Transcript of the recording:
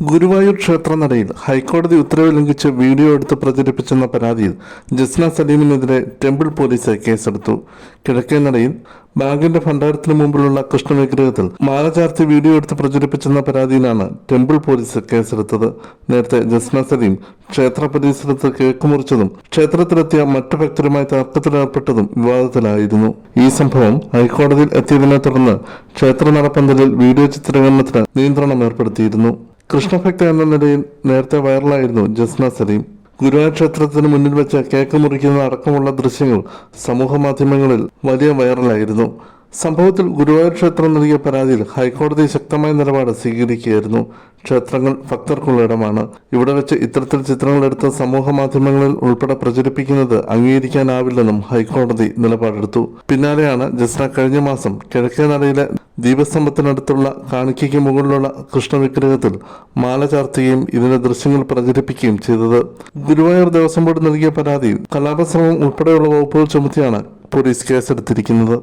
ഗുരുവായൂർ ക്ഷേത്രനടയിൽ ഹൈക്കോടതി ഉത്തരവ് ലംഘിച്ച് വീഡിയോ എടുത്ത് പ്രചരിപ്പിച്ചെന്ന പരാതിയിൽ ജസ്ന സലീമിനെതിരെ ടെമ്പിൾ പോലീസ് കേസെടുത്തു. കിഴക്കേനടയിൽ ബാങ്കിന്റെ ഭണ്ഡാരത്തിന് മുമ്പിലുള്ള കൃഷ്ണവിഗ്രഹത്തിൽ മാല ചാർത്തി വീഡിയോ എടുത്ത് പ്രചരിപ്പിച്ചെന്ന പരാതിയിലാണ് ടെമ്പിൾ പോലീസ് കേസെടുത്തത്. നേരത്തെ ജസ്ന സലീം ക്ഷേത്ര പരിസരത്ത് കേക്ക് മുറിച്ചതും ക്ഷേത്രത്തിലെത്തിയ മറ്റു ഭക്തരുമായി തർക്കത്തിലേർപ്പെട്ടതും വിവാദത്തിലായിരുന്നു. ഈ സംഭവം ഹൈക്കോടതിയിൽ എത്തിയതിനെ തുടർന്ന് ക്ഷേത്ര നടപ്പന്തലിൽ വീഡിയോ ചിത്രീകരണത്തിന് നിയന്ത്രണം ഏർപ്പെടുത്തിയിരുന്നു. കൃഷ്ണഭക്ത എന്ന നിലയിൽ നേരത്തെ വൈറലായിരുന്നു ജസ്ന സലീം. ഗുരുവായൂർ ക്ഷേത്രത്തിന് മുന്നിൽ വെച്ച് കേക്ക് മുറിക്കുന്ന അടക്കമുള്ള ദൃശ്യങ്ങൾ സമൂഹ മാധ്യമങ്ങളിൽ വലിയ വൈറലായിരുന്നു. സംഭവത്തിൽ ഗുരുവായൂർ ക്ഷേത്രം നൽകിയ പരാതിയിൽ ഹൈക്കോടതി ശക്തമായ നിലപാട് സ്വീകരിക്കുകയായിരുന്നു. ക്ഷേത്രങ്ങൾ ഭക്തർക്കുള്ള ഇടമാണ്. ഇവിടെ വെച്ച് ഇത്തരത്തിൽ ചിത്രങ്ങൾ എടുത്ത് സമൂഹ മാധ്യമങ്ങളിൽ ഉൾപ്പെടെ പ്രചരിപ്പിക്കുന്നത് അംഗീകരിക്കാനാവില്ലെന്നും ഹൈക്കോടതി നിലപാടെടുത്തു. പിന്നാലെയാണ് ജസ്ന കഴിഞ്ഞ മാസം കിഴക്കേനടയിലെ ദീപസ്തംഭത്തിനടുത്തുള്ള കാണിക്കയ്ക്ക് മുകളിലുള്ള കൃഷ്ണവിഗ്രഹത്തിൽ മാല ചാർത്തുകയും ഇതിന്റെ ദൃശ്യങ്ങൾ പ്രചരിപ്പിക്കുകയും ചെയ്തത്. ഗുരുവായൂർ ദേവസ്വം ബോർഡ് നൽകിയ പരാതിയിൽ കലാപശ്രമം ഉൾപ്പെടെയുള്ള വകുപ്പുകൾ ചുമത്തിയാണ് പോലീസ് കേസെടുത്തിരിക്കുന്നത്.